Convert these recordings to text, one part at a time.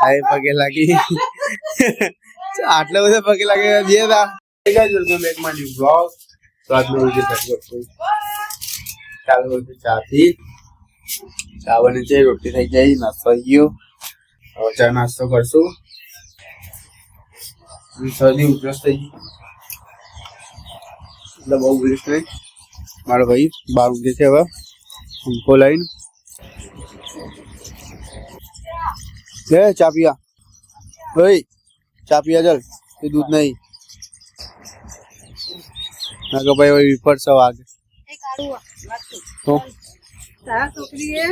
આય પગે લાગી આટલા બધા પગે લાગે જે તા welcome back my new blog. તો આજનો વિડિયો શરૂ કરું. ચાલો ચા પી, ચા બની છે, રોટલી થઈ ગઈ, નાસ્તો થઈ ગયો. હવે ચા નાસ્તો કરશું. શરદી ઉધરસ થઈ ગઈ એટલે બહુ ઉધરસ નહીં. મારો ભાઈ બહાર ઉઠે છે હવે પંખો લઈને. લે ચા પિયા ભાઈ, ચા પિયા ચાલ. એ દૂધ નહીં ના કે ભાઈ વિફર સવ આગે તો તારા છોકરીએ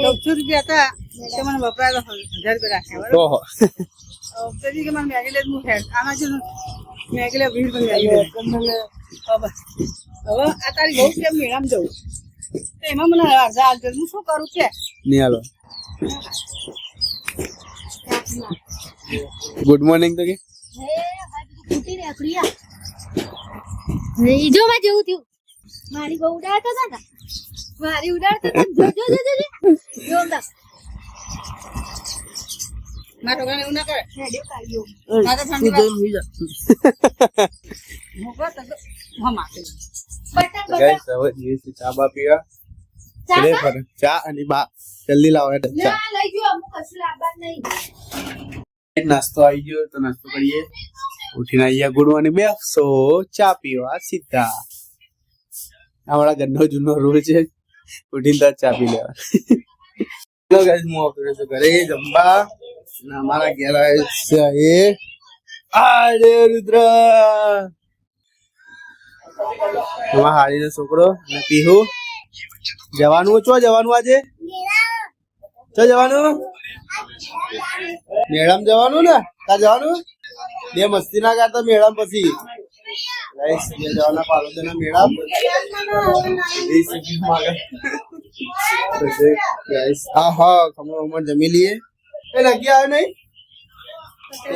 900 રૂપિયા હતા તે મને વપરાયેલો 1000 રૂપિયા રાખ્યા તો તેથી કે મને મેગી લે હું હેડ આમાં છે મેગી લે 20 રૂપિયા હવે આ તારી બહુ કેમ મેળામ જવું તો એમાં મને 1000 હું શું કરું છે નહીં હાલો. ગુડ મોર્નિંગ તો કે જો માં જેવું થયું મારી બહુ ઉડાડતો હતા ને મારી ઉડાડતો હતા જો જો જો જો જો મારો ગાને એવું ના કરે રેડિયો કાઢ્યો મારો ઠંડી હોઈ જા મોકો તો હા માથે બટન ગાઈસ હવે જીસી ચા બા પીવા ચલે પર ચા અને બા જલ્દી લાવો એટલે ચા ના લઈ ગયો અમુક કશું લાવવા નહીં. નાસ્તો આવી ગયો તો નાસ્તો કરીએ. ઉઠીને અહીંયા ગુડ મોર્નિંગ બે સો ચા પીવા સીધા. અમારા ઘરનો જૂનો રૂલ છે ઉઠીને તો ચા પી લેવા. ચલો ગાઈસ હું આવતો છું ઘરે જમવા. અને અમારા ઘેર આવે છે એ આડે રુદ્ર એમાં હાડીનો છોકરો અને પીહુ. જવાનું ચો જવાનું આજે ચો જવાનું મેળામ જવાનું ને તા જવાનું બે મસ્તી ના કરતા મેળામ પછી ગાઈસ બે જવાના પાલોદના મેળામ ગાઈસ હા હા ખમણ જમી લઈએ. એ લગી આવે નહીં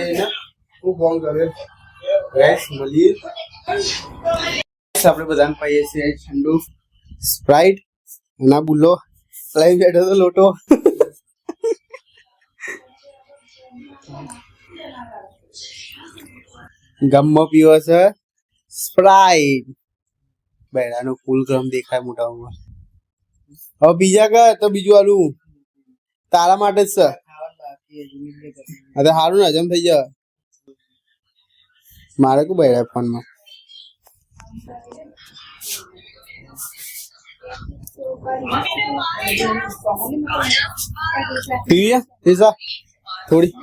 એને હું ફોન કરે ગાઈસ મળીએ. આપણે બધાને પાઈએ છીએ ઠંડુ સ્પ્રાઇટ ના બુલ્લો લઈ બેઠો તો લોટો. ગમમાં પીવો છે સ્પ્રાઇટ. બેડાનો ફૂલ ક્રમ દેખાય મોટામાં. હવે બીજા કર તો બીજું આલું તારા માટે જ છે. અરે સારું ને હજમ થઈ જાય. મારે કુ બેડા ફોનમાં પીવી પીઝા થોડી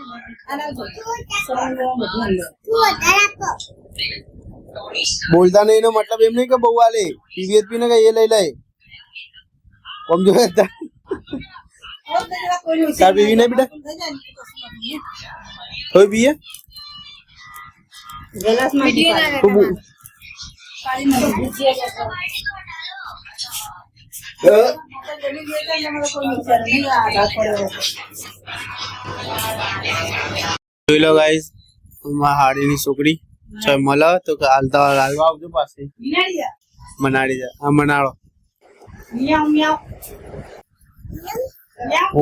બોલતા નહીં એનો મતલબ એમ નહીં કે બહુ આલે પીવીએચપી ને કઈ એ લઈ લે આમ જો તાર પીવી નહીં બેટા થોડી પીએ જોઈ લો ગાઈસ હાડીની છોકરી છે મળે તો હાલતા હાલવા આવજો પાસે મનાડી જાય. હા મનાડો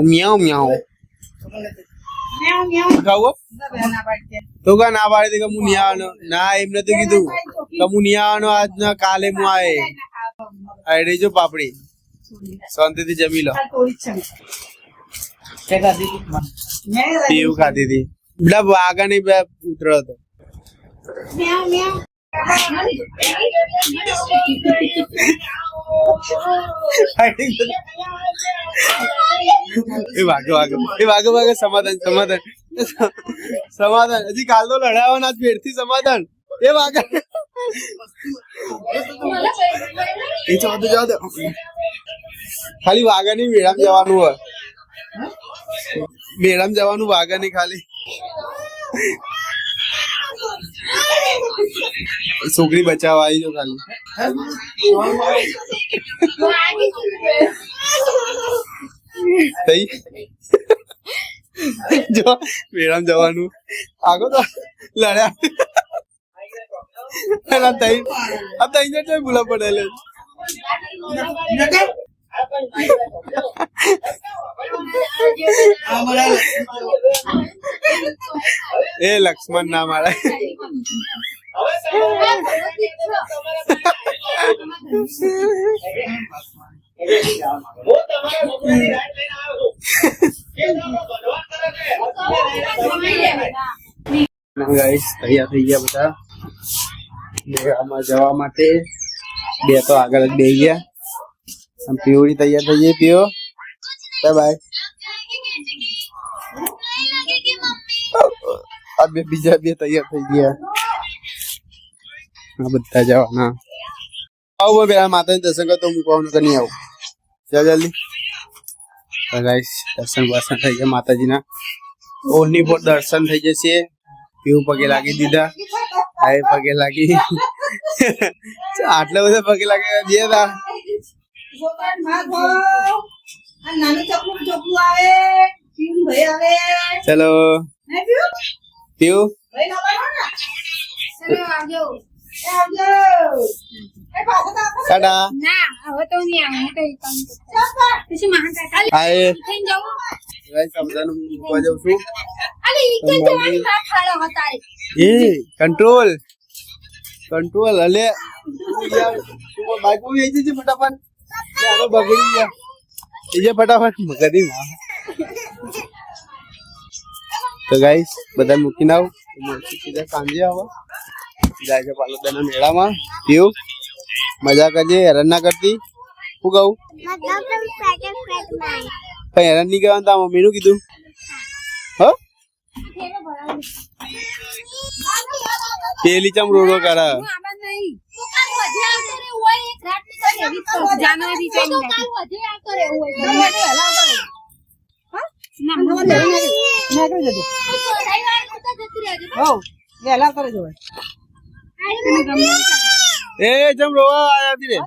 મ્યાઉ મ્યાઉ ખાવો તો કા ના પાડી કે હું નહીં આવવાનો. ના એમને તો કીધું કે હું નહીં આવવાનો આજ ના કાલે હું આવે આઈ જો પાપડી શાંતિથી જમી લો. પીવું ખાધી હતી બેટા વાગા નહીં ઉતરો હતો. વાગે સમાધાન સમાધાન સમાધાન. હજી કાલ તો લડાવવાના ફેરથી સમાધાન. એ વાગે એ જવા દે ખાલી વાગા નહીં મેળામ જવાનું હોય. મેળામ જવાનું વાગા નહીં ખાલી. છોકરી બચાવવા આવી જો ખાલી. જો મેળામ જવાનું આગળ તો લડ્યા એના તઈ આ તઈ જટે ભૂલા પડેલે એ લક્ષ્મણ ના મારે ગાઈસ તૈયાર થઈ ગયા બધા મેળામાં જવા માટે. બે તો આગળ જ બેસી ગયા. આમ પીવડી તૈયાર થઈ ગઈ. પીઓ બાય બાય. આ બે બીજા બે તૈયાર થઈ ગયા. આ બધા જવાના. આવો પેલા માતાજી દર્શન કરતો મૂકવાનું તો નહીં આવું. ચાલ જલ્દી. ગાઈસ દર્શન બર્શન થઈ ગયા માતાજીના. ઓની પર દર્શન થઈ જશે. પીવું પગે લાગી દીધા. આ પગે લાગી. આટલા બધા પગે લાગી દે તા. ચલો પીવું ટાટા. કંટ્રોલ કંટ્રોલ અલે બાઈક માં આવી જજે ફટાફટ. બગડી ગયા ફટાફટ મગદી. તો ગાઈસ બધા મૂકીને આવ. સીધા સાંજે આવો જાય છે પાલોદના મેળામાં. પીવું મજા કરજે. હેરાન ના કરતી. શું કહું કઈ હેરાન નહીં કરવાનું. તા મમ્મી નું કીધું. હ પેલી ચમ રોડો કાઢા. એ ચમ રોવા આયા હતી રે.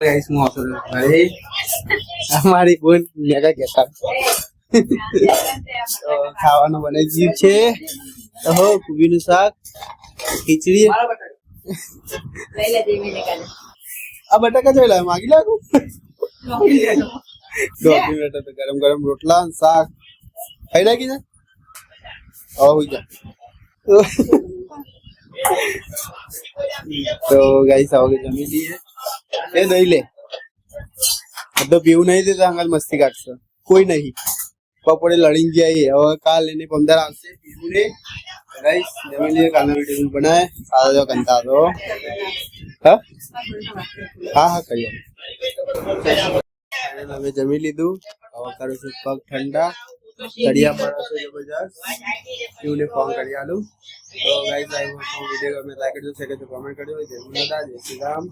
ગાઈસ હું આવતો અરે અમારી બોન મેગા કેતા ખાવાનું બનાવી જીવ છે. હો કુબીનું શાક, ખીચડી. આ બટાકા જોઈ લે માગી લાગુ. 2 મિનિટ તો ગરમ ગરમ રોટલા શાક ખાઈ લાગી ને. હોઈ જા. તો ગાઈસ આવો જમી લઈએ. એ દઈ લે. તો પીવું નહીં દેતા અંગલ મસ્તી કાઢશે. કોઈ નહીં. બપોરે લડીને જાય. હવે કાલ એને 15 આવશે. પીવું ને ગાઈસ જમી લઈએ. કાલનો વિડીયો બનાવે સારો જો કંટાળો. હા હા કરીએ. અમે જમી લીધું. હવે કરું છું પગ ઠંડા. કડિયા પડો છે જબરજસ્ત. પીવું ફોન કરી આલું. તો ગાઈસ આ વિડીયો ગમે લાઈક કરજો, શેર કરજો, કમેન્ટ કરજો. જય માતા જય શ્રી રામ.